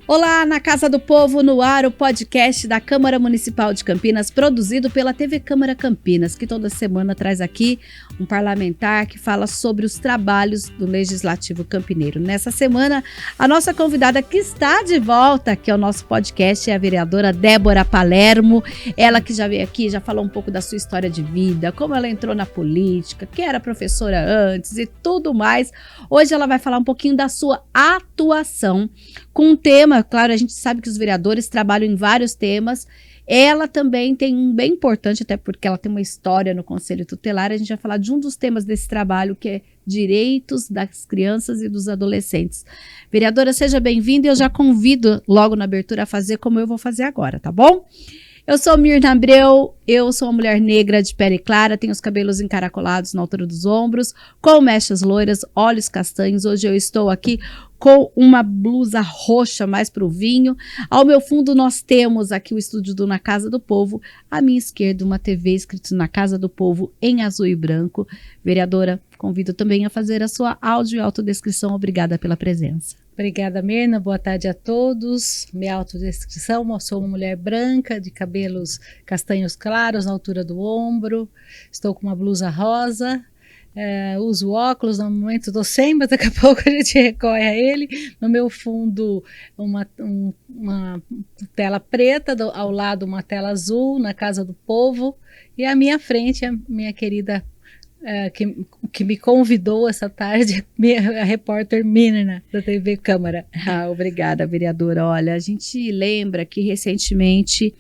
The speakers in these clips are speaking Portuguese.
Olá, na Casa do Povo, no ar, o podcast da Câmara Municipal de Campinas, produzido pela TV Câmara Campinas, que toda semana traz aqui um parlamentar que fala sobre os trabalhos do Legislativo Campineiro. Nessa semana, a nossa convidada que está de volta aqui ao nosso podcast é a vereadora Débora Palermo, ela que já veio aqui, já falou um pouco da sua história de vida, como ela entrou na política, que era professora antes e tudo mais. Hoje ela vai falar um pouquinho da sua atuação com um tema. Claro, a gente sabe que os vereadores trabalham em vários temas. Ela também tem um bem importante, até porque ela tem uma história no Conselho Tutelar. A gente vai falar de um dos temas desse trabalho, que é direitos das crianças e dos adolescentes. Vereadora, seja bem-vinda e eu já convido logo na abertura a fazer como eu vou fazer agora, tá bom? Eu sou Mirna Abreu, eu sou uma mulher negra de pele clara, tenho os cabelos encaracolados na altura dos ombros, com mechas loiras, olhos castanhos. Hoje eu estou aqui com uma blusa roxa mais pro vinho. Ao meu fundo nós temos aqui o estúdio do Na Casa do Povo. À minha esquerda uma TV escrito Na Casa do Povo em azul e branco. Vereadora, convido também a fazer a sua áudio e autodescrição. Obrigada pela presença. Obrigada, Mirna. Boa tarde a todos. Minha autodescrição: eu sou uma mulher branca, de cabelos castanhos claros na altura do ombro. Estou com uma blusa rosa. Uso óculos, no momento estou sem, mas daqui a pouco a gente recorre a ele. No meu fundo, uma tela preta, ao lado uma tela azul, na Casa do Povo. E à minha frente, a minha querida que me convidou essa tarde, a repórter Mirna, da TV Câmara. Obrigada, vereadora. Olha, a gente lembra que recentemente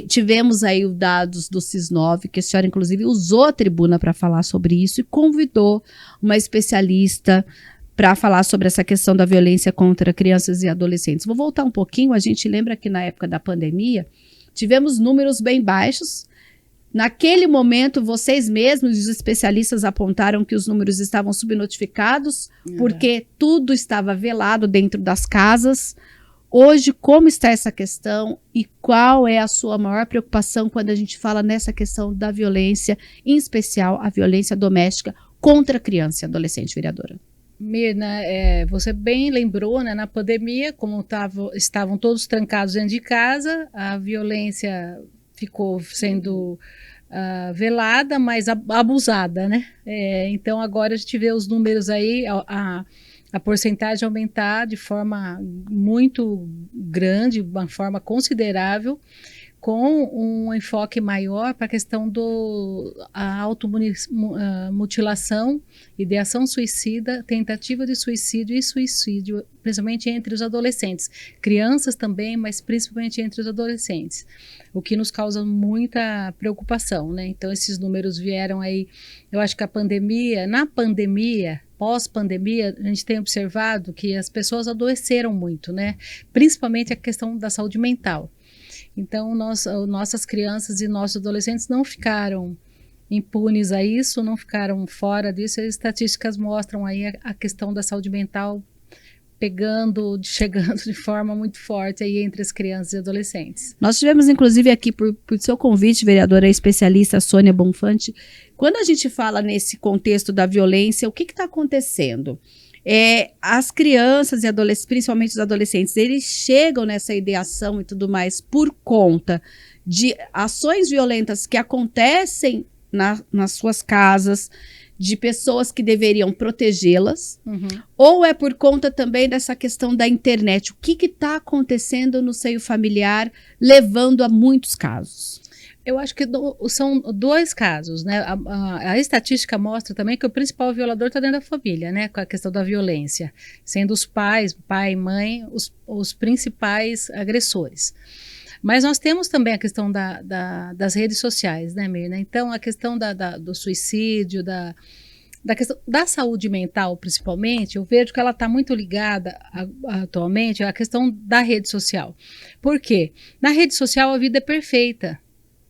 tivemos aí os dados do Cis9, que a senhora inclusive usou a tribuna para falar sobre isso e convidou uma especialista para falar sobre essa questão da violência contra crianças e adolescentes. Vou voltar um pouquinho. A gente lembra que na época da pandemia tivemos números bem baixos. Naquele momento, vocês mesmos, os especialistas, apontaram que os números estavam subnotificados, porque tudo estava velado dentro das casas. Hoje, como está essa questão e qual é a sua maior preocupação quando a gente fala nessa questão da violência, em especial a violência doméstica contra criança e adolescente, vereadora? Mirna, você bem lembrou, né, na pandemia, como estavam todos trancados dentro de casa, a violência ficou sendo velada, mas abusada, né? Então agora a gente vê os números aí, a porcentagem aumentar de forma muito grande, uma forma considerável, com um enfoque maior para a questão da automutilação, ideação suicida, tentativa de suicídio e suicídio, principalmente entre os adolescentes. Crianças também, mas principalmente entre os adolescentes, o que nos causa muita preocupação, né? Então esses números vieram aí. Eu acho que na pandemia, pós-pandemia, a gente tem observado que as pessoas adoeceram muito, né? Principalmente a questão da saúde mental. Então, nossas crianças e nossos adolescentes não ficaram impunes a isso, não ficaram fora disso. As estatísticas mostram aí a questão da saúde mental chegando de forma muito forte aí entre as crianças e adolescentes. Nós tivemos, inclusive, aqui, por seu convite, vereadora, a especialista Sônia Bonfante. Quando a gente fala nesse contexto da violência, o que está acontecendo? As crianças e adolescentes, principalmente os adolescentes, eles chegam nessa ideação e tudo mais por conta de ações violentas que acontecem nas suas casas, de pessoas que deveriam protegê-las, ou é por conta também dessa questão da internet? O que está acontecendo no seio familiar, levando a muitos casos? Eu acho que são dois casos, né? A estatística mostra também que o principal violador está dentro da família, né? Com a questão da violência, sendo os pai e mãe, os principais agressores. Mas nós temos também a questão das redes sociais, né, Mirna? Então, a questão do suicídio, da questão da saúde mental, principalmente, eu vejo que ela está muito ligada atualmente à questão da rede social. Por quê? Na rede social a vida é perfeita,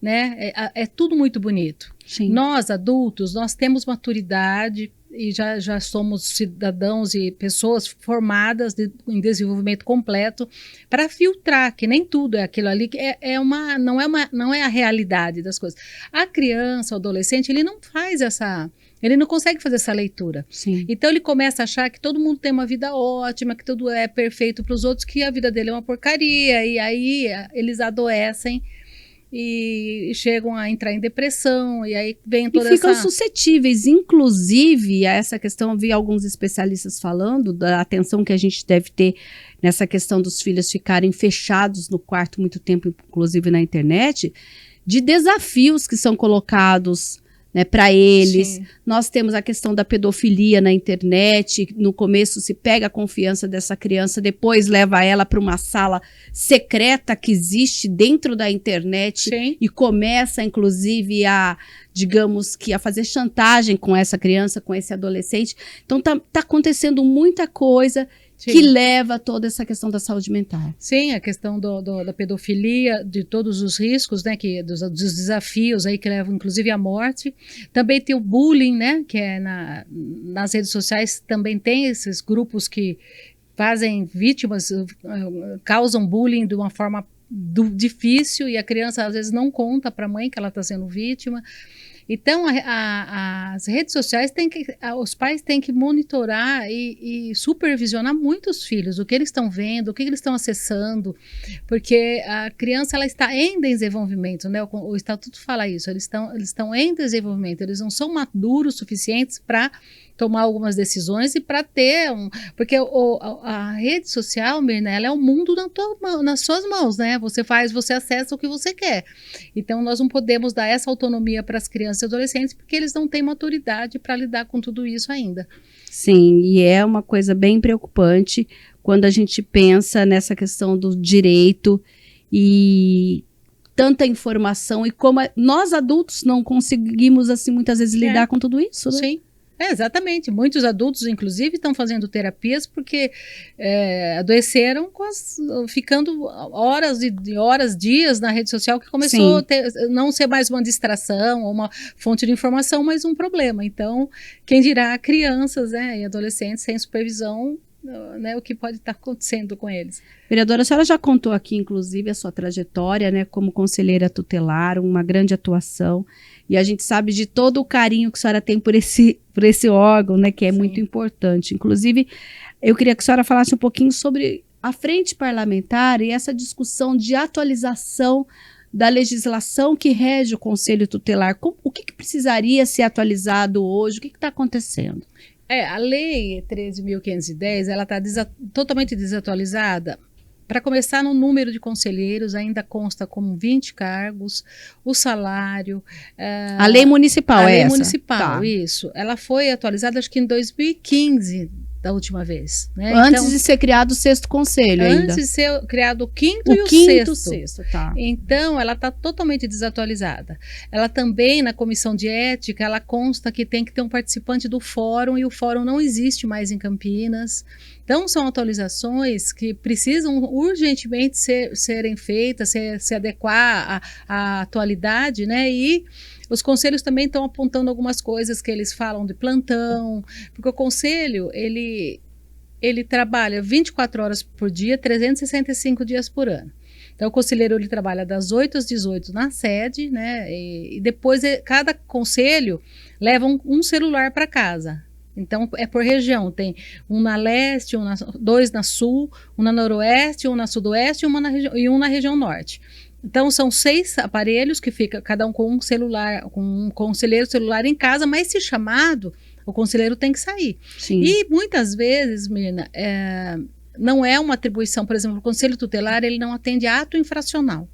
né? É tudo muito bonito. Sim. Nós, adultos, nós temos maturidade e já somos cidadãos e pessoas formadas em desenvolvimento completo para filtrar que nem tudo é aquilo ali, que não é a realidade das coisas. A criança, o adolescente, ele não faz Ele não consegue fazer essa leitura. Sim. Então ele começa a achar que todo mundo tem uma vida ótima, que tudo é perfeito para os outros, que a vida dele é uma porcaria, e aí eles adoecem e chegam a entrar em depressão, e aí vem toda ficam essa... suscetíveis, inclusive, a essa questão. Eu vi alguns especialistas falando da atenção que a gente deve ter nessa questão dos filhos ficarem fechados no quarto muito tempo, inclusive na internet, de desafios que são colocados, né, para eles. Sim. Nós temos a questão da pedofilia na internet. No começo se pega a confiança dessa criança, depois leva ela para uma sala secreta que existe dentro da internet. Sim. E começa, inclusive, digamos que a fazer chantagem com essa criança, com esse adolescente. Então tá acontecendo muita coisa. Sim. Que leva a toda essa questão da saúde mental. Sim, a questão da pedofilia, de todos os riscos, né, dos desafios aí que levam inclusive à morte. Também tem o bullying, né, que é nas redes sociais, também tem esses grupos que fazem vítimas, causam bullying de uma forma difícil, e a criança às vezes não conta para a mãe que ela está sendo vítima. Então, as redes sociais os pais têm que monitorar e supervisionar muito os filhos, o que eles estão vendo, o que eles estão acessando, porque a criança ela está em desenvolvimento, né? O Estatuto fala isso, eles estão em desenvolvimento, eles não são maduros suficientes para tomar algumas decisões e para ter porque a rede social, Mirna, ela é o mundo nas suas mãos, né? Você acessa o que você quer. Então, nós não podemos dar essa autonomia para as crianças e adolescentes, porque eles não têm maturidade para lidar com tudo isso ainda. Sim, e é uma coisa bem preocupante quando a gente pensa nessa questão do direito e tanta informação, e como nós adultos não conseguimos, assim, muitas vezes lidar com tudo isso, né? Sim. Exatamente, muitos adultos inclusive estão fazendo terapias porque adoeceram ficando horas e horas, dias na rede social, que começou a não ser mais uma distração ou uma fonte de informação, mas um problema. Então, quem dirá crianças, né, e adolescentes sem supervisão, né, o que pode estar acontecendo com eles. Vereadora, a senhora já contou aqui, inclusive, a sua trajetória, né, como conselheira tutelar, uma grande atuação, e a gente sabe de todo o carinho que a senhora tem por esse órgão, né, que é muito importante. Inclusive, eu queria que a senhora falasse um pouquinho sobre a frente parlamentar e essa discussão de atualização da legislação que rege o Conselho Tutelar. O que precisaria ser atualizado hoje? O que está acontecendo? A Lei 13.510, ela está totalmente desatualizada. Para começar, no número de conselheiros ainda consta como 20 cargos, o salário... a lei municipal a é essa? A lei municipal, tá. Isso. Ela foi atualizada, acho que em 2015, da última vez. Né? Antes de ser criado o 6º conselho ainda. Antes de ser criado o 5º e o 6º. Tá. Então, ela está totalmente desatualizada. Ela também, na comissão de ética, ela consta que tem que ter um participante do fórum, e o fórum não existe mais em Campinas. Então, são atualizações que precisam urgentemente serem feitas, se adequar à atualidade, né? E os conselhos também estão apontando algumas coisas que eles falam de plantão, porque o conselho, ele trabalha 24 horas por dia, 365 dias por ano. Então, o conselheiro ele trabalha das 8 às 18 na sede, né? E depois cada conselho leva um celular para casa. Então, é por região, tem um na leste, dois na sul, um na noroeste, um na sudoeste e um na região norte. Então, são 6 aparelhos que fica cada um com um celular, com um conselheiro celular em casa, mas se chamado, o conselheiro tem que sair. Sim. E muitas vezes, Mirna, não é uma atribuição, por exemplo, o Conselho Tutelar, ele não atende ato infracional.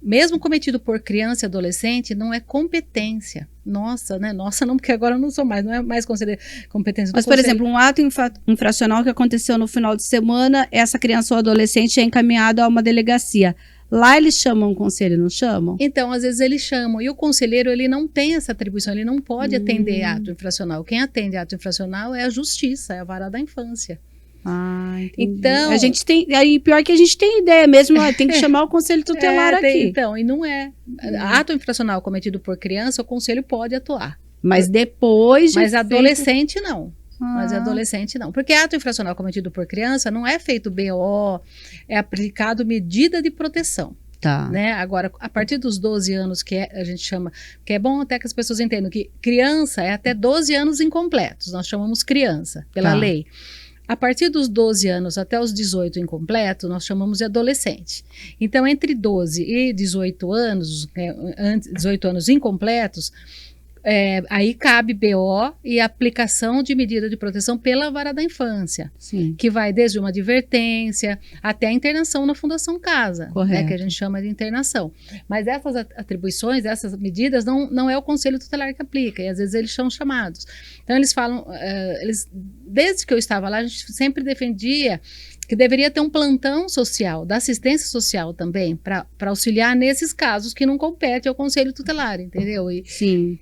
Mesmo cometido por criança e adolescente, não é competência. Nossa, né? Nossa, não, porque agora eu não sou mais, não é mais competência do Mas, por exemplo, um ato infracional que aconteceu no final de semana, essa criança ou adolescente é encaminhado a uma delegacia. Lá eles chamam o conselho, não chamam? Então, às vezes eles chamam. E o conselheiro, ele não tem essa atribuição, ele não pode atender ato infracional. Quem atende ato infracional é a justiça, é a vara da infância. Ah, entendi. Então, a gente tem, aí pior que a gente tem ideia mesmo, tem que chamar o conselho tutelar aqui. Então, e não é. Ato infracional cometido por criança, o conselho pode atuar. Mas depois... Mas adolescente não. Mas adolescente não. Porque ato infracional cometido por criança não é feito BO, é aplicado medida de proteção. Tá. Né? Agora, a partir dos 12 anos, a gente chama, que é bom até que as pessoas entendam que criança é até 12 anos incompletos, nós chamamos criança, pela lei. A partir dos 12 anos até os 18 incompletos, nós chamamos de adolescente. Então, entre 12 e 18 anos, 18 anos incompletos, aí cabe BO e aplicação de medida de proteção pela vara da infância, Sim. que vai desde uma advertência até a internação na Fundação Casa, né, que a gente chama de internação. Mas essas atribuições, essas medidas, não é o Conselho Tutelar que aplica, e às vezes eles são chamados. Então eles falam, desde que eu estava lá, a gente sempre defendia que deveria ter um plantão social, da assistência social também, para auxiliar nesses casos que não compete ao Conselho Tutelar, entendeu? Sim.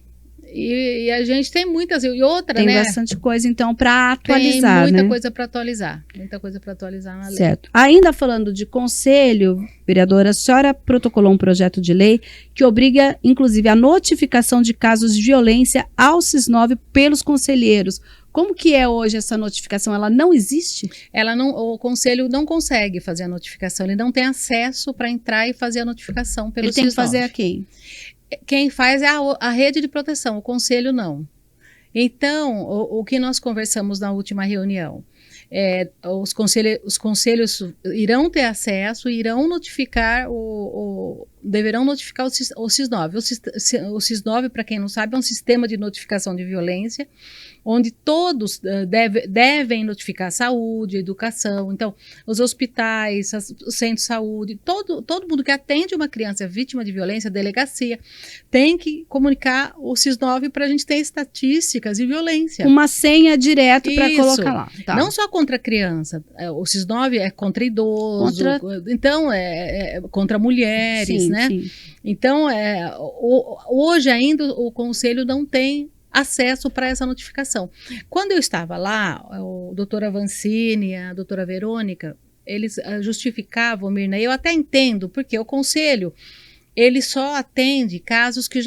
E a gente tem muitas, e outra, tem, né? Tem bastante coisa, então, para atualizar, Tem muita né? coisa para atualizar, muita coisa para atualizar na lei. Certo. Ainda falando de conselho, vereadora, a senhora protocolou um projeto de lei que obriga, inclusive, a notificação de casos de violência ao SIS9 pelos conselheiros. Como que é hoje essa notificação? Ela não existe? O conselho não consegue fazer a notificação, ele não tem acesso para entrar e fazer a notificação pelo SIS9. Ele tem que fazer a quem? Quem faz é a rede de proteção, o conselho não. Então, o que nós conversamos na última reunião, os conselhos irão ter acesso, irão notificar, deverão notificar o SIS9. O SIS9, para quem não sabe, é um sistema de notificação de violência, onde todos devem notificar a saúde, a educação, então, os hospitais, os centros de saúde, todo mundo que atende uma criança vítima de violência, a delegacia, tem que comunicar o SIS9 para a gente ter estatísticas de violência. Uma senha direto para colocar lá. Tá. Não só contra a criança, o SIS9 é contra idoso, então é contra mulheres, sim, né? Sim. Então, hoje ainda o conselho não tem acesso para essa notificação. Quando eu estava lá, o doutor Avancini, a doutora Verônica, eles justificavam, Mirna, eu até entendo, porque o conselho, ele só atende casos que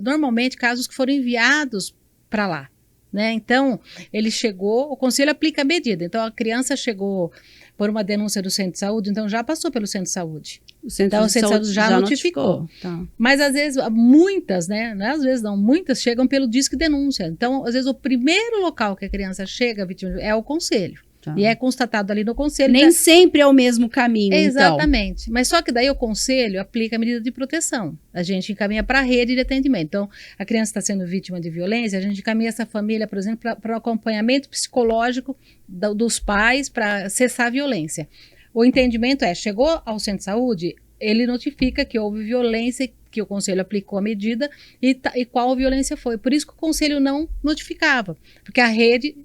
normalmente casos que foram enviados para lá, né? Então, ele chegou, o conselho aplica a medida, então a criança chegou por uma denúncia do centro de saúde, então já passou pelo centro de saúde. O centro de saúde já notificou. Tá. Mas às vezes, muitas, né? Não é às vezes não, muitas chegam pelo disque denúncia. Então, às vezes, o primeiro local que a criança chega, vítima, é o conselho. Tá. E é constatado ali no conselho. Nem sempre é o mesmo caminho, exatamente. Então. Mas só que daí o conselho aplica a medida de proteção. A gente encaminha para a rede de atendimento. Então, a criança está sendo vítima de violência, a gente encaminha essa família, por exemplo, para o acompanhamento psicológico dos pais para cessar a violência. O entendimento chegou ao centro de saúde, ele notifica que houve violência, que o conselho aplicou a medida e qual violência foi. Por isso que o conselho não notificava, porque a rede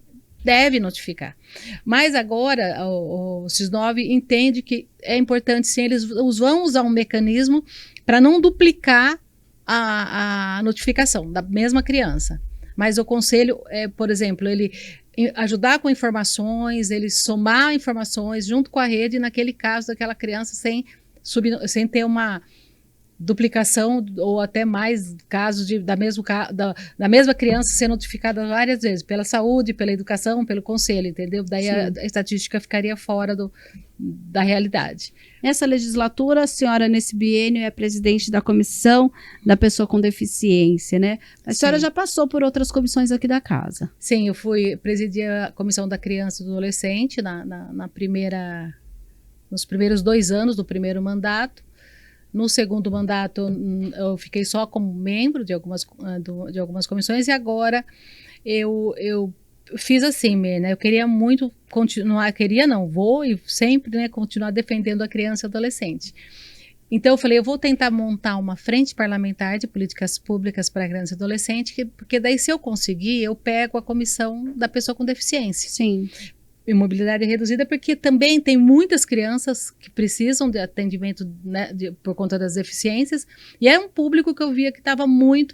deve notificar. Mas agora o SIS9 entende que é importante, sim, eles vão usar um mecanismo para não duplicar a notificação da mesma criança. Mas o conselho, por exemplo, ele ajudar com informações, ele somar informações junto com a rede naquele caso daquela criança sem ter uma duplicação ou até mais casos da mesma criança ser notificada várias vezes, pela saúde, pela educação, pelo conselho, entendeu? Daí a estatística ficaria fora da realidade. Nessa legislatura, a senhora, nesse biênio, é presidente da Comissão da Pessoa com Deficiência, né? A senhora já passou por outras comissões aqui da casa. Sim, eu presidi a Comissão da Criança e do Adolescente nos primeiros 2 anos do primeiro mandato. No segundo mandato, eu fiquei só como membro de algumas comissões, e agora eu fiz assim, né? Eu queria muito continuar, vou e sempre, né, continuar defendendo a criança e adolescente. Então eu falei, eu vou tentar montar uma frente parlamentar de políticas públicas para criança e adolescente, porque daí, se eu conseguir, eu pego a comissão da pessoa com deficiência. Sim. E mobilidade reduzida, porque também tem muitas crianças que precisam de atendimento, né, por conta das deficiências, e é um público que eu via que estava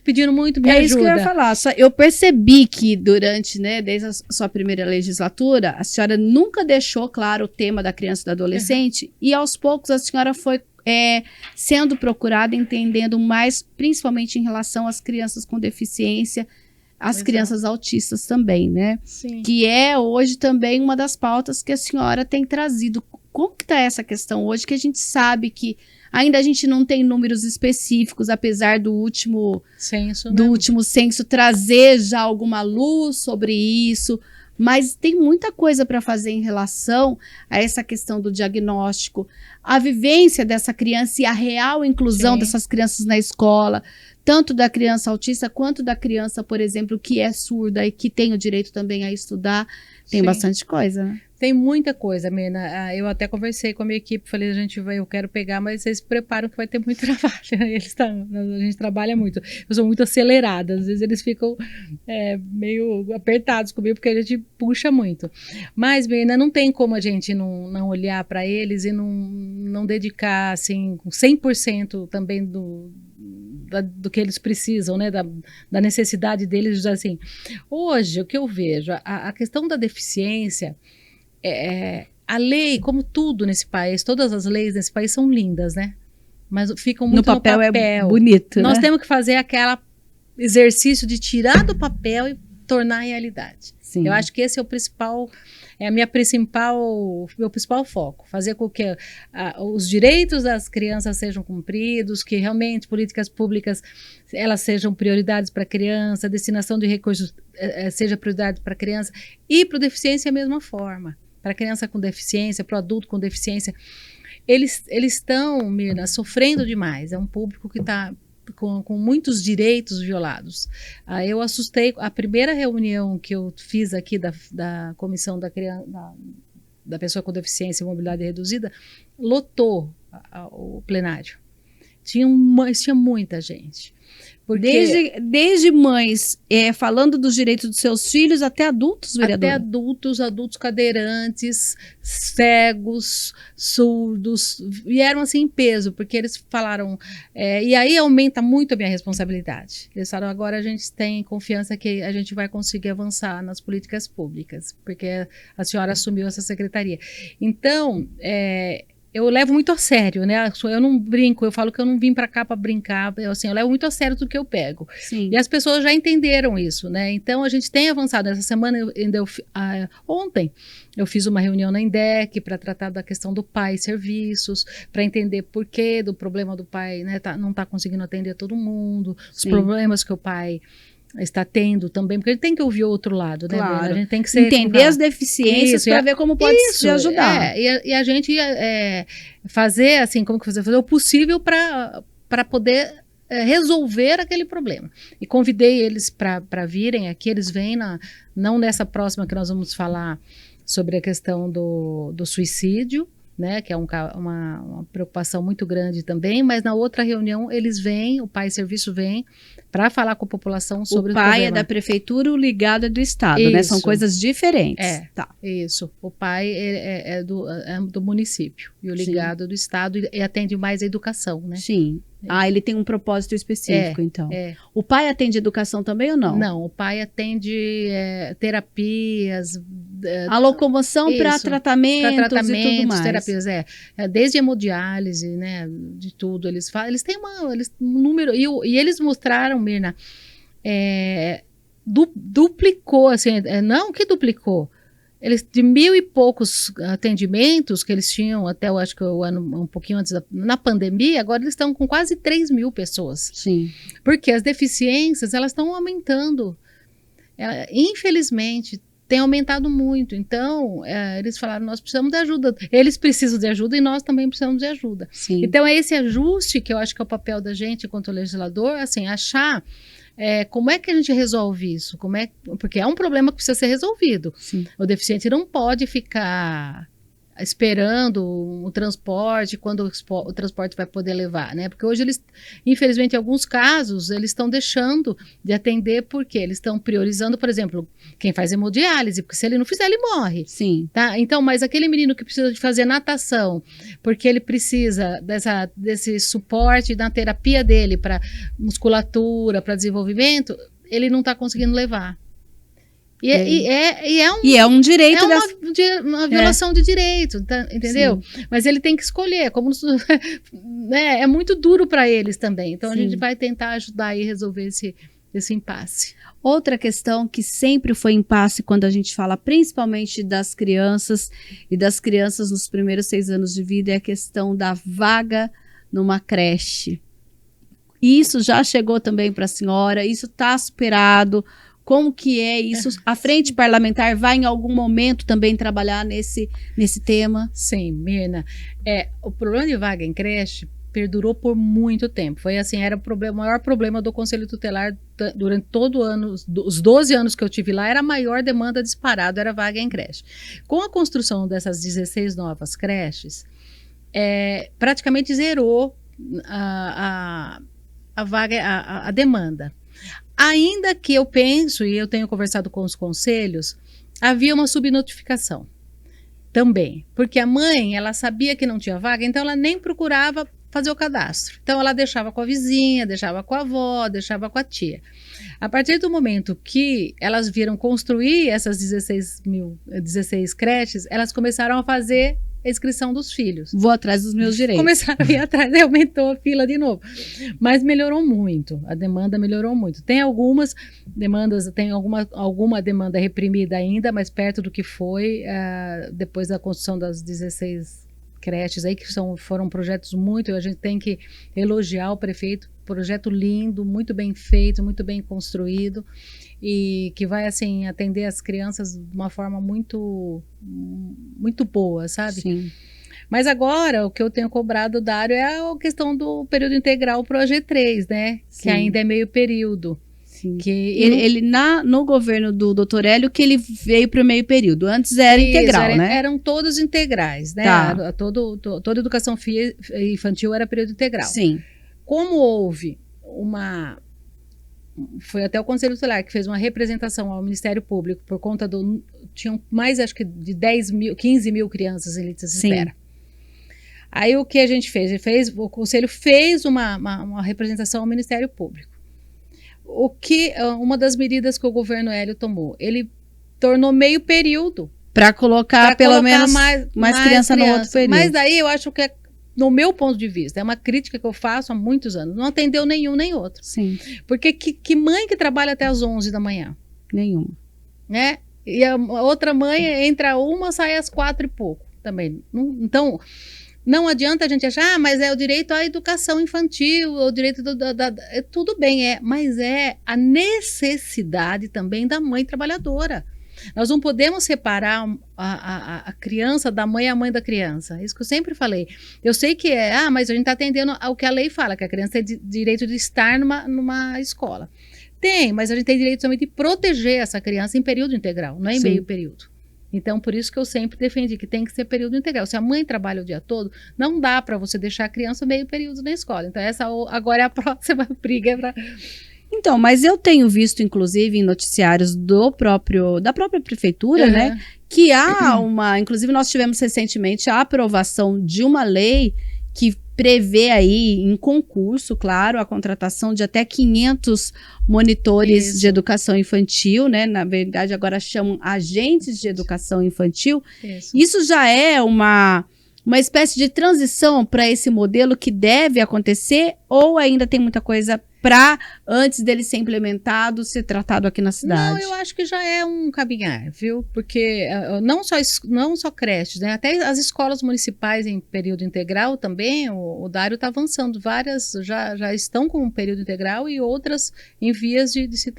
pedindo muito me ajuda. É isso que eu ia falar. Eu percebi que durante, né, desde a sua primeira legislatura, a senhora nunca deixou claro o tema da criança e do adolescente, e aos poucos a senhora foi sendo procurada, entendendo mais, principalmente em relação às crianças com deficiência, as crianças autistas também, né? Sim. Que é hoje também uma das pautas que a senhora tem trazido. como que está essa questão hoje, que a gente sabe que ainda a gente não tem números específicos, apesar do último censo trazer já alguma luz sobre isso, mas tem muita coisa para fazer em relação a essa questão do diagnóstico, a vivência dessa criança e a real inclusão dessas crianças na escola, tanto da criança autista quanto da criança, por exemplo, que é surda e que tem o direito também a estudar. Tem bastante coisa, né? Tem muita coisa, Mina. Eu até conversei com a minha equipe, falei, eu quero pegar, mas vocês se preparam que vai ter muito trabalho. A gente trabalha muito. Eu sou muito acelerada, às vezes eles ficam meio apertados comigo, porque a gente puxa muito. Mas, Mina, não tem como a gente não olhar para eles e não dedicar, assim, 100% também do que eles precisam, né, da necessidade deles, assim. Hoje, o que eu vejo, a questão da deficiência, a lei, como tudo nesse país, todas as leis nesse país são lindas, né? Mas ficam muito no papel. É bonito, Nós né? temos que fazer aquele exercício de tirar do papel e tornar realidade. Sim. Eu acho que esse é meu principal foco, fazer com que os direitos das crianças sejam cumpridos, que realmente políticas públicas elas sejam prioridades para a criança, a destinação de recursos seja prioridade para a criança, e para o deficiente a mesma forma, para a criança com deficiência, para o adulto com deficiência. Eles estão, Mirna, sofrendo demais, é um público que está com muitos direitos violados. Eu assustei, a primeira reunião que eu fiz aqui da comissão da pessoa com deficiência e mobilidade reduzida, lotou o plenário. Tinha muita gente. Porque Desde mães falando dos direitos dos seus filhos até adultos, vereadora? Até adultos cadeirantes, cegos, surdos, vieram assim em peso, porque eles falaram, e aí aumenta muito a minha responsabilidade. Eles falaram, agora a gente tem confiança que a gente vai conseguir avançar nas políticas públicas, porque a senhora assumiu essa secretaria. Então, eu levo muito a sério, né? Eu não brinco, eu falo que eu não vim para cá para brincar, eu levo muito a sério tudo que eu pego. Sim. E as pessoas já entenderam isso, né? Então a gente tem avançado. Essa semana, ontem, eu fiz uma reunião na INDEC para tratar da questão do pai e serviços, para entender por que do problema do pai, né? Não está conseguindo atender todo mundo, os problemas que o pai está tendo também, porque ele tem que ouvir o outro lado, né? Claro. A gente tem que entender as deficiências para ver como pode se ajudar. E a gente fazer assim, como que fazer o possível para poder resolver aquele problema. E convidei eles para virem aqui, eles vêm não nessa próxima que nós vamos falar sobre a questão do suicídio, né, que é uma preocupação muito grande também, mas na outra reunião eles vêm, o pai e serviço vem para falar com a população sobre o problema. O pai é da prefeitura, o ligado é do estado, né? São coisas diferentes. Isso. O pai é do município e o ligado é do estado e atende mais a educação, né? Sim. Ele tem um propósito específico, então. O pai atende educação também ou não? Não, o pai atende terapias. A locomoção para tratamentos e tudo mais. Terapias, desde hemodiálise, né, de tudo. Eles têm um número, e eles mostraram, Mirna, duplicou, assim, não que duplicou, eles de 1.000 e poucos atendimentos que eles tinham até, eu acho que o ano, um pouquinho antes na pandemia, agora eles estão com quase 3.000 pessoas. Sim. Porque as deficiências, elas estão aumentando. Infelizmente, tem aumentado muito. Então, eles falaram, nós precisamos de ajuda. Eles precisam de ajuda e nós também precisamos de ajuda. Sim. Então, é esse ajuste que eu acho que é o papel da gente, enquanto legislador, assim, achar como é que a gente resolve isso? Porque é um problema que precisa ser resolvido. Sim. O deficiente não pode ficar esperando o transporte, quando o transporte vai poder levar, né? Porque hoje eles, infelizmente, em alguns casos, eles estão deixando de atender porque eles estão priorizando, por exemplo, quem faz hemodiálise, porque se ele não fizer, ele morre. Sim. Tá? Então, mas aquele menino que precisa de fazer natação, porque ele precisa desse suporte na terapia dele para musculatura, para desenvolvimento, ele não está conseguindo levar. E é um direito, uma violação de direito, tá, entendeu? Sim. Mas ele tem que escolher, é muito duro para eles também. Então, sim, a gente vai tentar ajudar e resolver esse impasse. Outra questão que sempre foi impasse quando a gente fala principalmente das crianças e das crianças nos primeiros 6 anos de vida é a questão da vaga numa creche. Isso já chegou também para a senhora? Isso está superado? Como que é isso? A frente parlamentar vai em algum momento também trabalhar nesse tema? Sim, Mirna. O problema de vaga em creche perdurou por muito tempo. Foi assim, era o maior problema do Conselho Tutelar durante todo o ano, os 12 anos que eu tive lá, era a maior demanda disparada, era vaga em creche. Com a construção dessas 16 novas creches, praticamente zerou a vaga, a demanda. Ainda que eu penso, e eu tenho conversado com os conselhos, havia uma subnotificação também, porque a mãe, ela sabia que não tinha vaga, então ela nem procurava fazer o cadastro. Então ela deixava com a vizinha, deixava com a avó, deixava com a tia. A partir do momento que elas viram construir essas 16 creches, elas começaram a fazer a inscrição dos filhos. Vou atrás dos meus direitos. Começaram a ir atrás, aumentou a fila de novo. Mas melhorou muito, a demanda melhorou muito. Tem algumas demandas, tem alguma demanda reprimida ainda, mas perto do que foi depois da construção das 16 creches aí, que foram projetos a gente tem que elogiar o prefeito, projeto lindo, muito bem feito, muito bem construído, e que vai, assim, atender as crianças de uma forma muito, muito boa, sabe? Sim. Mas agora, o que eu tenho cobrado do Dário é a questão do período integral pro AG3, né? Sim. Que ainda é meio período. Sim. Que ele no governo do Dr. Hélio que ele veio para o meio período. Antes era integral, né? Eram todos integrais, né? Tá. Toda educação infantil era período integral. Sim. Como houve foi até o Conselho Tutelar que fez uma representação ao Ministério Público por conta tinham mais, acho que de 15 mil crianças em lista de espera. Aí o que a gente fez? O Conselho fez uma representação ao Ministério Público. Uma das medidas que o governo Hélio tomou, ele tornou meio período. Para colocar pelo menos mais criança no outro período. Mas daí eu acho que, no meu ponto de vista, é uma crítica que eu faço há muitos anos, não atendeu nenhum nem outro. Sim. Porque que mãe que trabalha até as 11 da manhã? Nenhuma. Né? E a outra mãe entra sai às 4 e pouco também. Então, não adianta a gente achar, mas é o direito à educação infantil, o direito tudo bem, mas é a necessidade também da mãe trabalhadora. Nós não podemos separar a criança da mãe e a mãe da criança. Isso que eu sempre falei. Eu sei que mas a gente está atendendo ao que a lei fala, que a criança tem direito de estar numa escola. Tem, mas a gente tem direito também de proteger essa criança em período integral, não é em meio período. Então, por isso que eu sempre defendi que tem que ser período integral. Se a mãe trabalha o dia todo, não dá para você deixar a criança meio período na escola. Então, essa agora é a próxima briga. Então, mas eu tenho visto, inclusive, em noticiários da própria prefeitura, né, que há inclusive nós tivemos recentemente a aprovação de uma lei que prevê aí, em concurso, claro, a contratação de até 500 monitores de educação infantil, né? Na verdade, agora chamam agentes de educação infantil. Isso já é uma espécie de transição para esse modelo que deve acontecer, ou ainda tem muita coisa para, antes dele ser implementado, ser tratado aqui na cidade? Não, eu acho que já é um caminhar, viu? Porque não só creches, né? Até as escolas municipais em período integral também, o Dário está avançando. Várias já estão com um período integral e outras em vias de se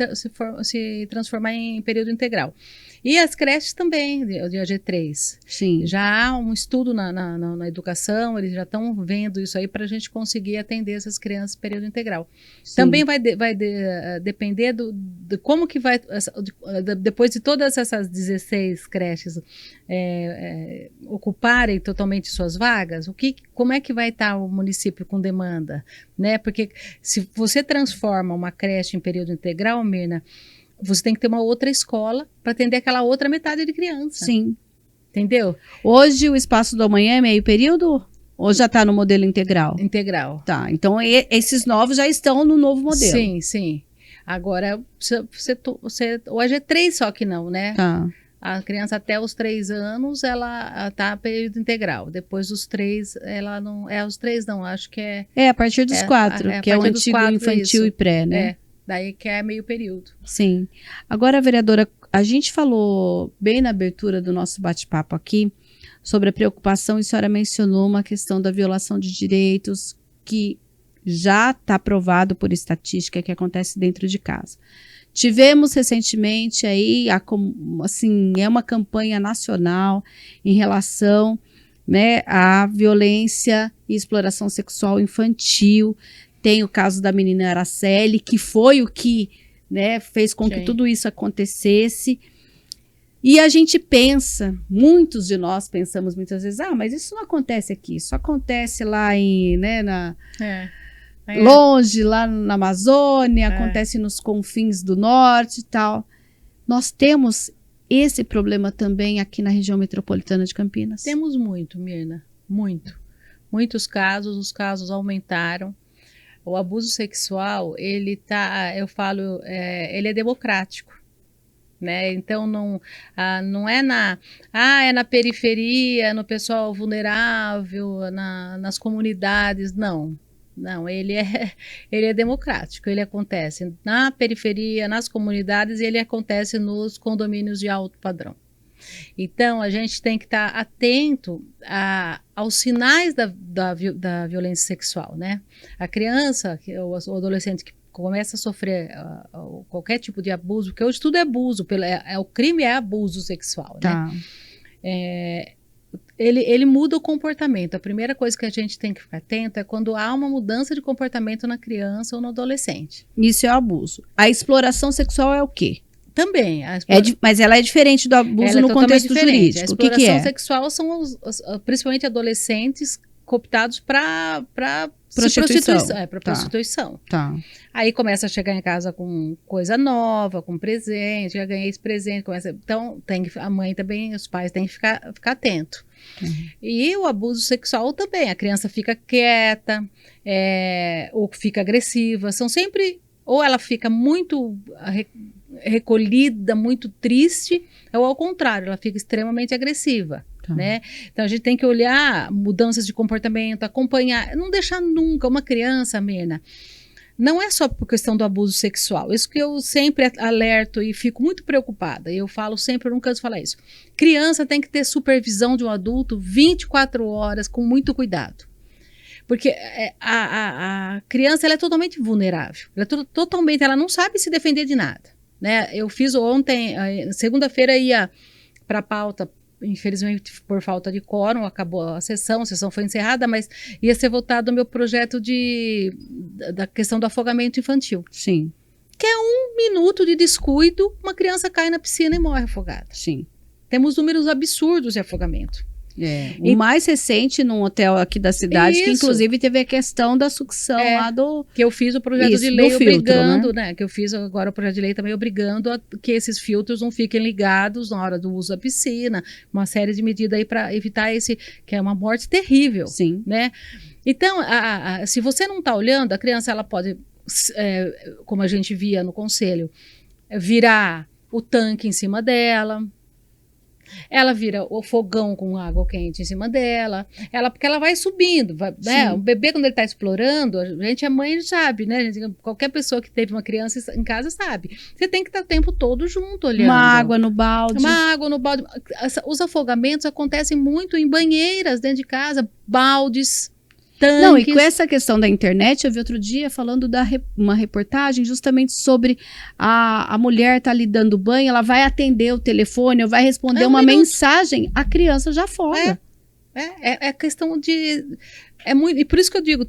transformar em período integral. E as creches também, de AG3. Sim. Já há um estudo na educação, eles já estão vendo isso aí para a gente conseguir atender essas crianças em período integral. Sim. Também vai depender de como que vai, depois de todas essas 16 creches ocuparem totalmente suas vagas, como é que vai estar o município com demanda? Né? Porque se você transforma uma creche em período integral, Mirna, você tem que ter uma outra escola para atender aquela outra metade de criança. Sim. Entendeu? Hoje o Espaço do Amanhã é meio período? Ou já está no modelo integral? Integral. Tá, então esses novos já estão no novo modelo. Sim, sim. Agora, o AG3 só que não, né? Tá. A criança até os 3 anos, ela está período integral. Depois dos 3, ela não... os 3 não, acho que é... a partir dos 4, que é o antigo infantil e pré, né? Daí que é meio período. Sim. Agora, vereadora, a gente falou bem na abertura do nosso bate-papo aqui sobre a preocupação, e a senhora mencionou uma questão da violação de direitos que já está provado por estatística que acontece dentro de casa. Tivemos recentemente aí, assim, é uma campanha nacional em relação, né, à violência e exploração sexual infantil. Tem o caso da menina Araceli, que foi o que, né, fez com que tudo isso acontecesse. E a gente pensa, muitos de nós pensamos muitas vezes, mas isso não acontece aqui, isso acontece lá em, né, longe, lá na Amazônia, acontece nos confins do norte e tal. Nós temos esse problema também aqui na região metropolitana de Campinas? Temos muito, Mirna, muito. Muitos casos, os casos aumentaram. O abuso sexual, ele é democrático. Né? Então não é na periferia, no pessoal vulnerável, nas comunidades, não, ele é democrático, ele acontece na periferia, nas comunidades, e ele acontece nos condomínios de alto padrão. Então a gente tem que estar atento aos sinais da violência sexual, né? A criança, o adolescente que começa a sofrer qualquer tipo de abuso, porque hoje tudo é abuso, o crime é abuso sexual, tá, né? Ele muda o comportamento. A primeira coisa que a gente tem que ficar atento é quando há uma mudança de comportamento na criança ou no adolescente. Isso é o abuso. A exploração sexual é o quê? Também. Mas ela é diferente do abuso no contexto jurídico. A exploração sexual são principalmente adolescentes cooptados para prostituição. Para prostituição. Tá. Aí começa a chegar em casa com coisa nova, com presente, já ganhei esse presente. Então, a mãe também, os pais têm que ficar atento. Uhum. E o abuso sexual também. A criança fica quieta, ou fica agressiva. São sempre... Ou ela fica muito recolhida, muito triste, ou ao contrário, ela fica extremamente agressiva. Né? Então a gente tem que olhar mudanças de comportamento, acompanhar, não deixar nunca uma criança, Mirna, não é só por questão do abuso sexual, isso que eu sempre alerto e fico muito preocupada, eu falo sempre, eu não canso de falar isso, criança tem que ter supervisão de um adulto 24 horas com muito cuidado, porque a criança ela é totalmente vulnerável, ela não sabe se defender de nada, né? Eu fiz ontem, segunda-feira ia para a pauta. Infelizmente, por falta de quórum, acabou a sessão foi encerrada, mas ia ser votado o meu projeto da questão do afogamento infantil. Sim. Que é 1 minuto de descuido, uma criança cai na piscina e morre afogada. Sim. Temos números absurdos de afogamento. O mais recente, num hotel aqui da cidade, isso. Que inclusive teve a questão da sucção lá do... Que eu fiz o projeto de lei obrigando, né? Que eu fiz agora o projeto de lei também obrigando que esses filtros não fiquem ligados na hora do uso da piscina, uma série de medidas aí para evitar que é uma morte terrível. Sim. Né? Então, se você não está olhando, a criança ela pode, como a gente via no conselho, virar o tanque em cima dela. Ela vira o fogão com água quente em cima dela, porque ela vai subindo, né? O bebê, quando ele está explorando, a gente é mãe, sabe, né? Qualquer pessoa que teve uma criança em casa sabe. Você tem que estar o tempo todo junto, olhando. Uma água no balde. Os afogamentos acontecem muito em banheiras dentro de casa, baldes. Tanques. Não, e com essa questão da internet, eu vi outro dia falando uma reportagem justamente sobre a mulher tá ali dando banho, ela vai atender o telefone, ou vai responder uma mensagem, a criança já afoga. É questão de... e por isso que eu digo,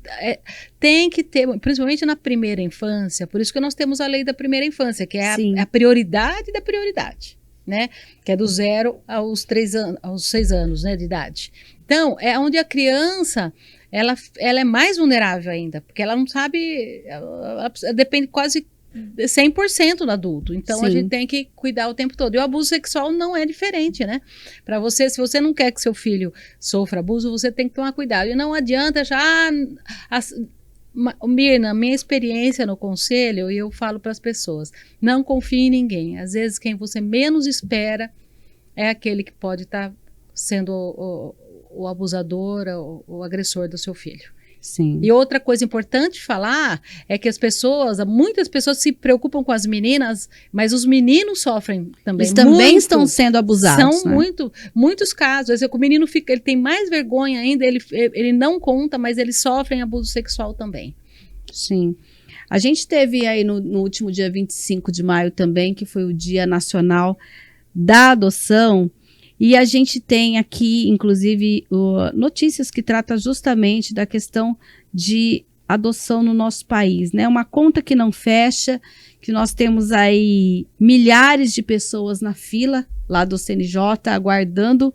tem que ter, principalmente na primeira infância, por isso que nós temos a lei da primeira infância, que é a prioridade da prioridade. Né? Que é do 0 aos 6 anos, né, de idade. Então, é onde a criança... Ela é mais vulnerável ainda, porque ela não sabe, ela depende quase 100% do adulto. Então, a gente tem que cuidar o tempo todo. E o abuso sexual não é diferente, né? Para você, se você não quer que seu filho sofra abuso, você tem que tomar cuidado. E não adianta já... Mirna, minha experiência no conselho, e eu falo para as pessoas, não confie em ninguém. Às vezes, quem você menos espera é aquele que pode estar sendo o abusador, o agressor do seu filho. Sim. E outra coisa importante falar é que muitas pessoas se preocupam com as meninas, mas os meninos sofrem também. Eles também estão sendo abusados, São muitos casos. Às vezes, o menino ele tem mais vergonha ainda, ele não conta, mas eles sofrem abuso sexual também. Sim. A gente teve aí no último dia 25 de maio também, que foi o Dia Nacional da Adoção, e a gente tem aqui, inclusive, notícias que tratam justamente da questão de adoção no nosso país, né? Uma conta que não fecha, que nós temos aí milhares de pessoas na fila lá do CNJ aguardando,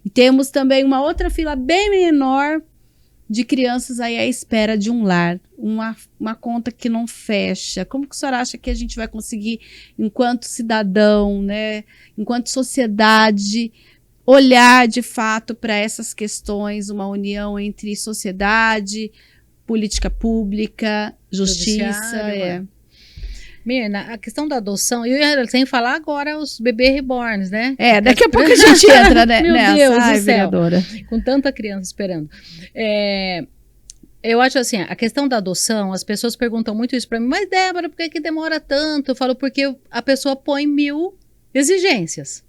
e temos também uma outra fila bem menor de crianças aí à espera de um lar, uma conta que não fecha. Como que a senhora acha que a gente vai conseguir, enquanto cidadão, né, enquanto sociedade, olhar de fato para essas questões, uma união entre sociedade, política pública, justiça? Mirna, a questão da adoção, sem falar agora os bebês reborns, né? Daqui a pouco a gente entra, né? Meu Deus do céu, vereadora. Com tanta criança esperando. Eu acho assim, a questão da adoção, as pessoas perguntam muito isso para mim, mas Débora, por que demora tanto? Eu falo, porque a pessoa põe 1000 exigências.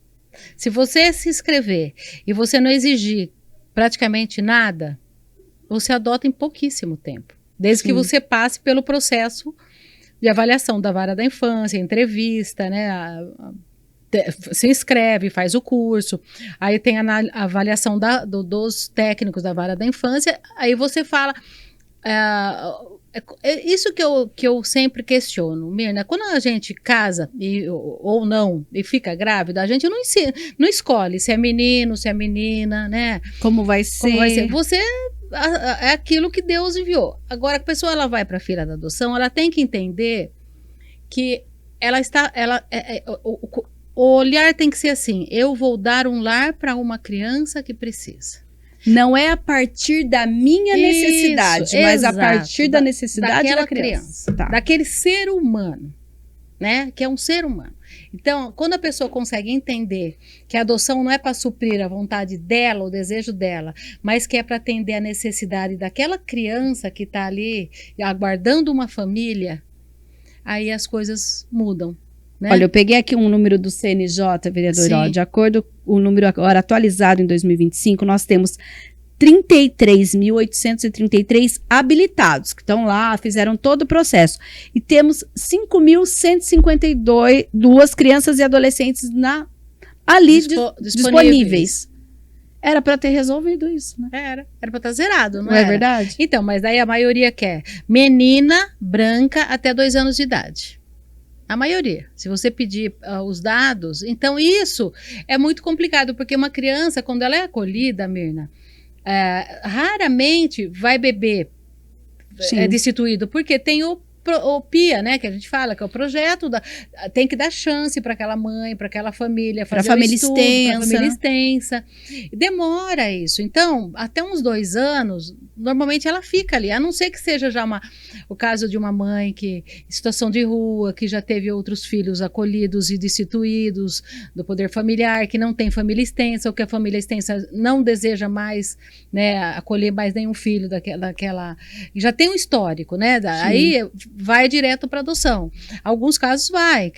Se você se inscrever e você não exigir praticamente nada, você adota em pouquíssimo tempo. Desde que você passe pelo processo de avaliação da vara da infância, entrevista, né? Se inscreve, faz o curso, aí tem a avaliação dos técnicos da vara da infância, aí você fala. Isso que eu sempre questiono, Mirna, quando a gente casa ou não e fica grávida, a gente não escolhe se é menino, se é menina, né? Como vai ser? Você é aquilo que Deus enviou. Agora, a pessoa ela vai para a fila da adoção, ela tem que entender que o olhar tem que ser assim: eu vou dar um lar para uma criança que precisa. Não é a partir da minha necessidade, mas exato, a partir da necessidade daquela da criança. Tá. Daquele ser humano, né? Que é um ser humano. Então, quando a pessoa consegue entender que a adoção não é para suprir a vontade dela, o desejo dela, mas que é para atender a necessidade daquela criança que está ali aguardando uma família, aí as coisas mudam. Né? Olha, eu peguei aqui um número do CNJ, vereadora, de acordo com o número agora atualizado em 2025, nós temos 33.833 habilitados, que estão lá, fizeram todo o processo. E temos 5.152 crianças e adolescentes ali disponíveis. Era para ter resolvido isso, né? Era para estar zerado, não é verdade? Então, mas daí a maioria quer menina branca até 2 anos de idade. A maioria. Se você pedir os dados, então isso é muito complicado, porque uma criança, quando ela é acolhida, Mirna, raramente vai beber destituído, porque tem o PIA, né, que a gente fala, que é o projeto, tem que dar chance para aquela mãe, para aquela família, fazer para família extensa. Demora isso. Então, até uns 2 anos, normalmente ela fica ali, a não ser que seja já o caso de uma mãe que em situação de rua, que já teve outros filhos acolhidos e destituídos do poder familiar, que não tem família extensa, ou que a família extensa não deseja mais, né, acolher mais nenhum filho daquela já tem um histórico, né? Aí vai direto para adoção. Alguns casos vai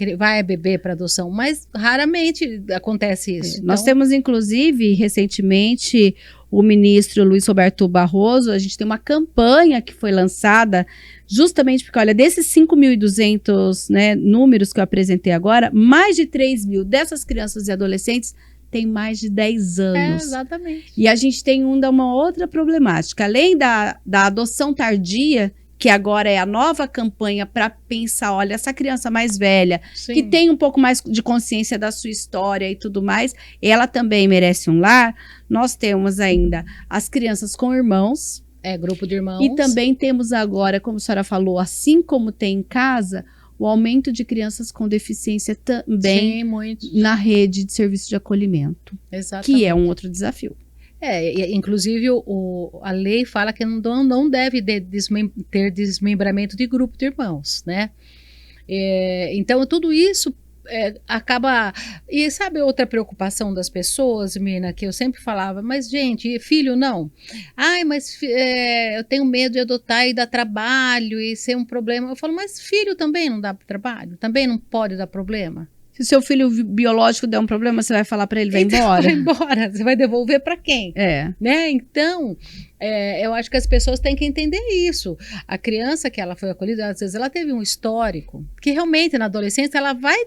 bebê para adoção, mas raramente acontece isso. Então, nós temos, inclusive, recentemente, o ministro Luiz Roberto Barroso, a gente tem uma campanha que foi lançada justamente porque, olha, desses 5.200, né, números que eu apresentei agora, mais de 3.000 dessas crianças e adolescentes têm mais de 10 anos. Exatamente. E a gente tem uma outra problemática. Além da adoção tardia, que agora é a nova campanha para pensar, olha, essa criança mais velha, que tem um pouco mais de consciência da sua história e tudo mais, ela também merece um lar. Nós temos ainda as crianças com irmãos. Grupo de irmãos. E também temos agora, como a senhora falou, assim como tem em casa, o aumento de crianças com deficiência também na rede de serviço de acolhimento. Exatamente. Que é um outro desafio. Inclusive a lei fala que não deve ter desmembramento de grupo de irmãos, né? Então tudo isso acaba... E sabe outra preocupação das pessoas, Mirna, que eu sempre falava, mas gente, filho não. Ai, mas eu tenho medo de adotar e dar trabalho e ser um problema. Eu falo, mas filho também não dá trabalho? Também não pode dar problema? Se o seu filho biológico der um problema, você vai falar para ele, vai embora. Vai embora, você vai devolver para quem? Né? Então, eu acho que as pessoas têm que entender isso. A criança que ela foi acolhida, às vezes ela teve um histórico, que realmente na adolescência ela vai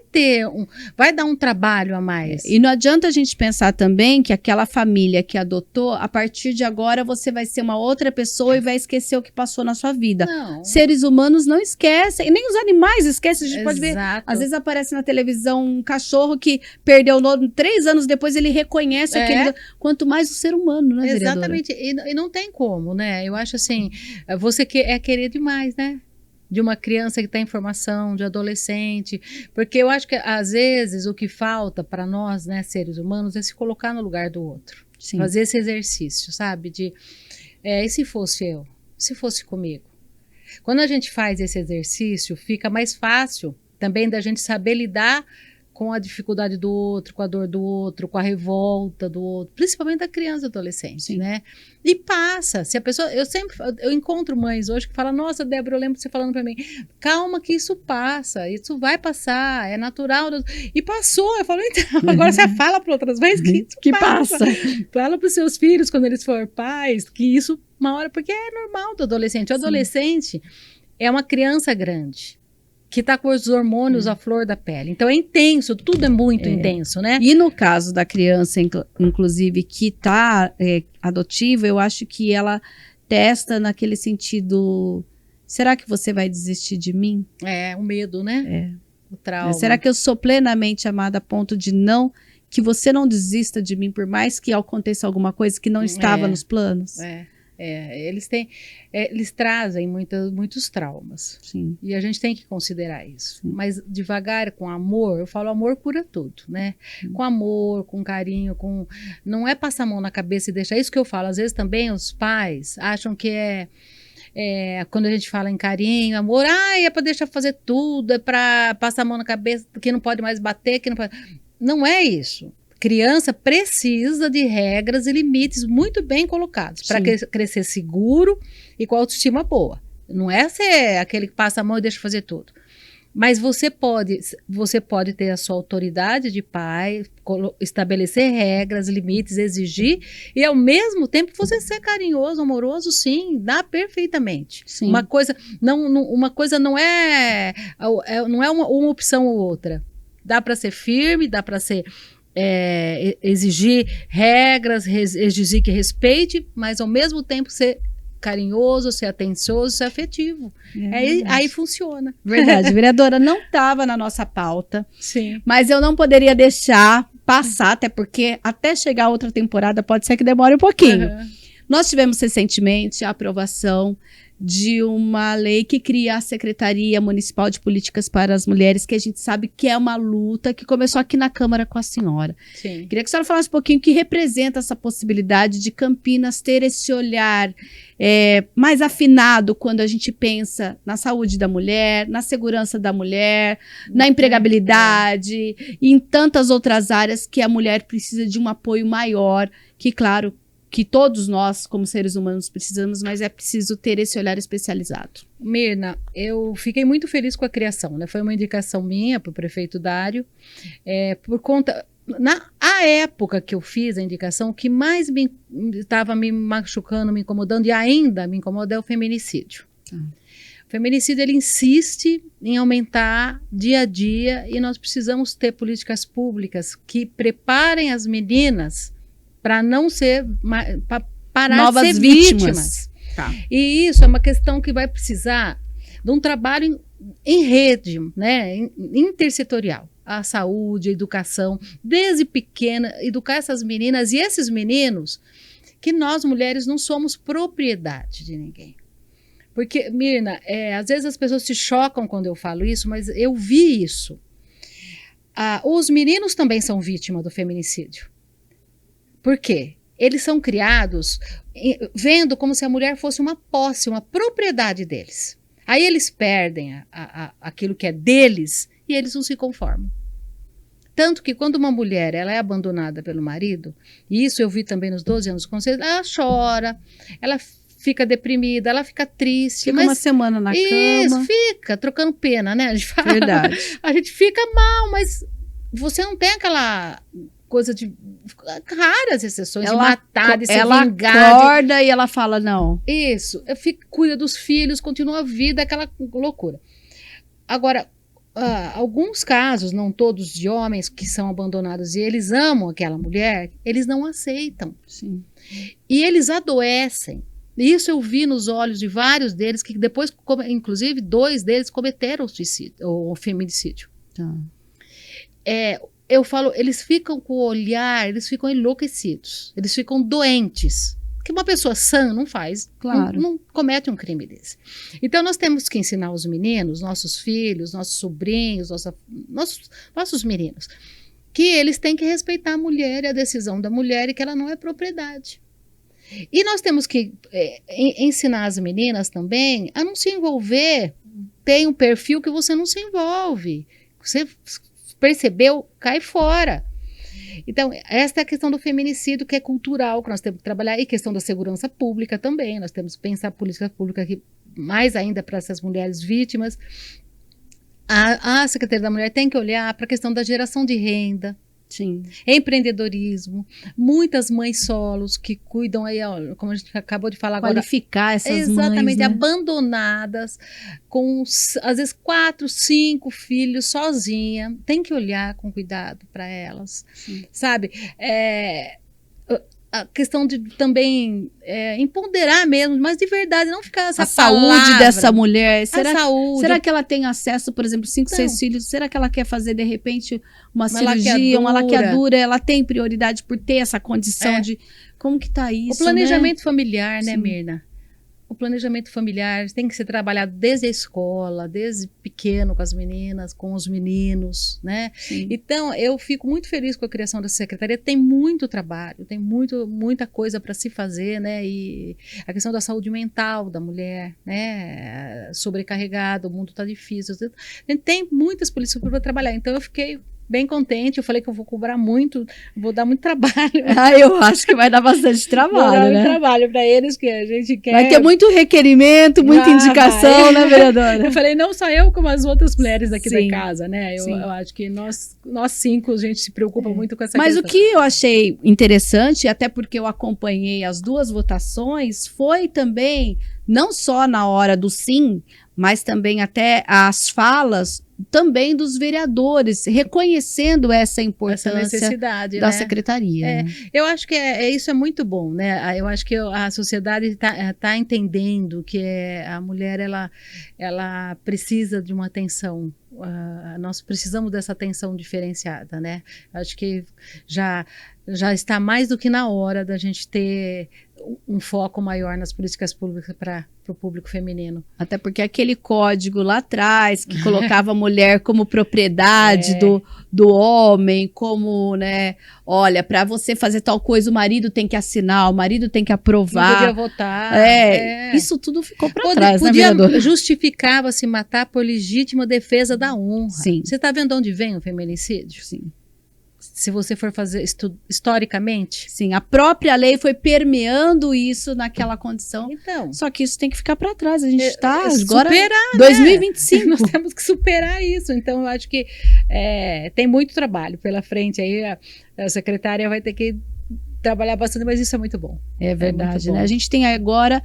dar um trabalho a mais. E não adianta a gente pensar também que aquela família que adotou, a partir de agora você vai ser uma outra pessoa e vai esquecer o que passou na sua vida. Não. Seres humanos não esquecem, e nem os animais esquecem. A gente pode ver, Exato. às vezes aparece na televisão um cachorro que perdeu o nome, 3 anos depois ele reconhece aquele... Quanto mais o ser humano, né, vereadora? Exatamente, e não tem como, né? Eu acho assim, você querer demais, né? De uma criança que está em formação, de adolescente, porque eu acho que às vezes o que falta para nós, né, seres humanos, é se colocar no lugar do outro. Sim. Fazer esse exercício, sabe? E se fosse eu? Se fosse comigo? Quando a gente faz esse exercício, fica mais fácil também da gente saber lidar com a dificuldade do outro, com a dor do outro, com a revolta do outro, principalmente da criança e adolescente, sim, né? E passa. Se a pessoa, eu encontro mães hoje que falam, nossa, Débora, eu lembro você falando para mim, calma que isso passa, isso vai passar, é natural. E passou. Eu falo, então, agora você fala para outras mães que isso passa. Fala para os seus filhos, quando eles forem pais, que isso uma hora, porque é normal do adolescente. O adolescente é uma criança grande, que está com os hormônios à flor da pele. Então é intenso, tudo é muito intenso, né? E no caso da criança, inclusive, que está adotiva, eu acho que ela testa naquele sentido, será que você vai desistir de mim? O medo, né? O trauma. Será que eu sou plenamente amada a ponto de que você não desista de mim, por mais que aconteça alguma coisa que não estava nos planos? Eles trazem muitos traumas. Sim. E a gente tem que considerar isso. Sim. Mas devagar, com amor, eu falo amor cura tudo, né? Sim. Com amor, com carinho, não é passar a mão na cabeça e deixar. Isso que eu falo, às vezes também os pais acham que quando a gente fala em carinho, amor, é para deixar fazer tudo, é para passar a mão na cabeça, que não pode mais bater, que não pode... Não é isso. Criança precisa de regras e limites muito bem colocados para crescer seguro e com autoestima boa. Não é ser aquele que passa a mão e deixa fazer tudo. Mas você pode ter a sua autoridade de pai, estabelecer regras, limites, exigir, e ao mesmo tempo você ser carinhoso, amoroso, sim, dá perfeitamente. Sim. Uma coisa não é uma opção ou outra. Dá para ser firme, dá para ser... exigir regras, exigir que respeite, mas ao mesmo tempo ser carinhoso, ser atencioso, ser afetivo. Aí funciona. Verdade, vereadora, não estava na nossa pauta, sim, mas eu não poderia deixar passar, até porque até chegar a outra temporada pode ser que demore um pouquinho. Nós tivemos recentemente a aprovação de uma lei que cria a Secretaria Municipal de Políticas para as Mulheres, que a gente sabe que é uma luta que começou aqui na Câmara com a senhora. Sim. Queria que a senhora falasse um pouquinho o que representa essa possibilidade de Campinas ter esse olhar mais afinado quando a gente pensa na saúde da mulher, na segurança da mulher, na empregabilidade e em tantas outras áreas que a mulher precisa de um apoio maior, que claro, que todos nós, como seres humanos, precisamos, mas é preciso ter esse olhar especializado. Mirna, eu fiquei muito feliz com a criação, né? Foi uma indicação minha para o prefeito Dário, por conta... Na época que eu fiz a indicação, o que mais estava me machucando, me incomodando, e ainda me incomoda, é o feminicídio. O feminicídio, ele insiste em aumentar dia a dia, e nós precisamos ter políticas públicas que preparem as meninas para não ser, parar novas de ser vítimas. E isso é uma questão que vai precisar de um trabalho em rede, né, intersetorial. A saúde, a educação, desde pequena, educar essas meninas e esses meninos, que nós mulheres não somos propriedade de ninguém. Porque, Mirna, às vezes as pessoas se chocam quando eu falo isso, mas eu vi isso. Os meninos também são vítimas do feminicídio. Por quê? Eles são criados vendo como se a mulher fosse uma posse, uma propriedade deles. Aí eles perdem aquilo que é deles e eles não se conformam. Tanto que quando uma mulher ela é abandonada pelo marido, e isso eu vi também nos 12 anos do conselho, ela chora, ela fica deprimida, ela fica triste. Fica uma semana na isso, cama. fica trocando pena, né? A gente fala, Verdade. a gente fica mal, mas você não tem aquela coisa de raras exceções de matar, de se vingar. Ela acorda e ela fala, não. Isso, cuida dos filhos, continua a vida, aquela loucura. Agora, alguns casos, não todos, de homens que são abandonados e eles amam aquela mulher, eles não aceitam. Sim. E eles adoecem. Isso eu vi nos olhos de vários deles, que depois, inclusive, 2 deles cometeram o feminicídio. Tá. Eu falo, eles ficam com o olhar, eles ficam enlouquecidos, eles ficam doentes. Que uma pessoa sã não faz, claro. não comete um crime desse. Então, nós temos que ensinar os meninos, nossos filhos, nossos sobrinhos, nossos meninos, que eles têm que respeitar a mulher e a decisão da mulher e que ela não é propriedade. E nós temos que ensinar as meninas também a não se envolver. Tem um perfil que você não se envolve. Você percebeu, cai fora. Então, esta é a questão do feminicídio, que é cultural, que nós temos que trabalhar, e questão da segurança pública também. Nós temos que pensar política pública aqui, mais ainda para essas mulheres vítimas. A Secretaria da Mulher tem que olhar para a questão da geração de renda. Sim. Empreendedorismo, muitas mães solos que cuidam aí, ó, como a gente acabou de falar agora. Qualificar essas exatamente, mães, né? Abandonadas, com às vezes 4, 5 filhos sozinha. Tem que olhar com cuidado para elas, sabe? A questão de também empoderar mesmo, mas de verdade, não ficar essa saúde dessa mulher. Será que ela tem acesso, por exemplo, 5, 6 filhos? Será que ela quer fazer, de repente, uma cirurgia, uma laqueadura? Ela tem prioridade por ter essa condição de... Como que tá isso, o planejamento familiar, né, Sim. Mirna? O planejamento familiar tem que ser trabalhado desde a escola, desde pequeno com as meninas, com os meninos, né? Sim. Então, eu fico muito feliz com a criação dessa secretaria. Tem muito trabalho, tem muita coisa para se fazer, né? E a questão da saúde mental da mulher, né? Sobrecarregada, o mundo está difícil. Tem muitas políticas para trabalhar. Então, eu fiquei bem contente. Eu falei que eu vou cobrar muito, vou dar muito trabalho. Eu acho que vai dar bastante trabalho, vou dar né? muito trabalho para eles, que a gente quer. Vai ter muito requerimento, muita indicação, né, vereadora? Eu falei, não só eu, como as outras mulheres aqui Sim. da casa, né? Eu acho que nós 5, a gente se preocupa muito com essa Mas questão. o que eu achei interessante, até porque eu acompanhei as 2 votações, foi também, não só na hora do sim, mas também até as falas também dos vereadores, reconhecendo essa importância necessidade da né? secretaria. Eu acho que isso é muito bom, né? Eu acho que a sociedade tá entendendo que a mulher ela precisa de uma atenção. Nós precisamos dessa atenção diferenciada, né? Acho que já está mais do que na hora da gente ter um foco maior nas políticas públicas para o público feminino. Até porque aquele código lá atrás, que colocava a mulher como propriedade do homem, como, né, olha, para você fazer tal coisa, o marido tem que assinar, o marido tem que aprovar. Não podia votar. Isso tudo ficou para trás, né, vereadora? Justificava-se matar por legítima defesa da honra. Sim. Você está vendo onde vem o feminicídio? Sim. Se você for fazer historicamente. Sim, a própria lei foi permeando isso naquela condição. Então, só que isso tem que ficar para trás. A gente está agora superar, 2025. Né? Nós temos que superar isso. Então, eu acho que tem muito trabalho pela frente. Aí a secretária vai ter que trabalhar bastante, mas isso é muito bom. É verdade, né? A gente tem agora,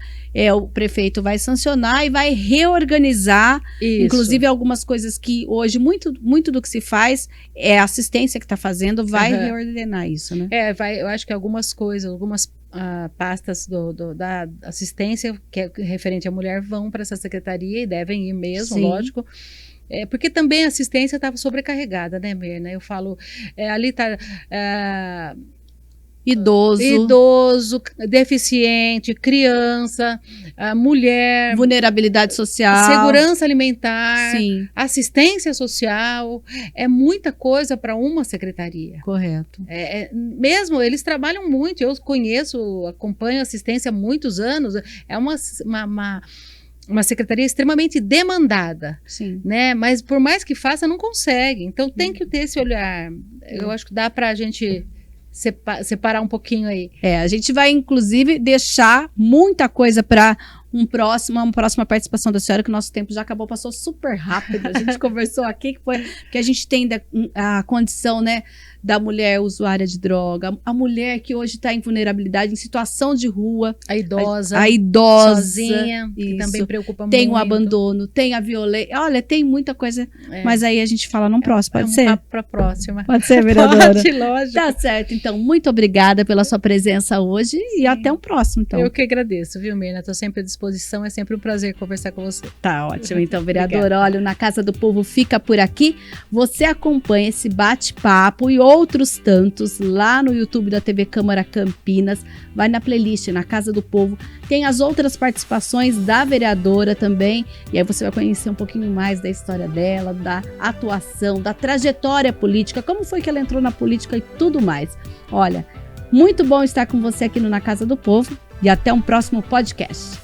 o prefeito vai sancionar e vai reorganizar, isso. Inclusive algumas coisas que hoje, muito do que se faz, a assistência que está fazendo, vai reordenar isso, né? Eu acho que algumas coisas, algumas pastas da assistência, que é referente à mulher, vão para essa secretaria e devem ir mesmo, Sim. lógico. Porque também a assistência estava sobrecarregada, né, Mirna? Eu falo, ali está... Idoso, deficiente, criança, mulher, vulnerabilidade social, segurança alimentar, sim. Assistência social, é muita coisa para uma secretaria. Correto. Mesmo eles trabalham muito, eu acompanho assistência há muitos anos, é uma secretaria extremamente demandada, Sim. né? Mas por mais que faça, não consegue. Então tem que ter esse olhar. Eu acho que dá para a gente separar um pouquinho aí. A gente vai, inclusive, deixar muita coisa para uma próxima participação da senhora, que o nosso tempo já acabou, passou super rápido. A gente conversou aqui que a gente tem a condição, né, da mulher usuária de droga, a mulher que hoje está em vulnerabilidade, em situação de rua. A idosa. Sozinha. Que também preocupa muito. Tem o abandono, tem a violência. Olha, tem muita coisa. Mas aí a gente fala num próximo, pode ser? Para a próxima. Pode ser, vereadora? Pode, lógico. Tá certo. Então, muito obrigada pela sua presença hoje. Sim. E até um próximo, então. Eu que agradeço, viu, Mirna? Estou sempre à disposição. É sempre um prazer conversar com você. Tá ótimo. Então, vereadora, olha, o Na Casa do Povo fica por aqui. Você acompanha esse bate-papo e outros tantos lá no YouTube da TV Câmara Campinas. Vai na playlist Na Casa do Povo. Tem as outras participações da vereadora também. E aí você vai conhecer um pouquinho mais da história dela, da atuação, da trajetória política, como foi que ela entrou na política e tudo mais. Olha, muito bom estar com você aqui no Na Casa do Povo. E até um próximo podcast.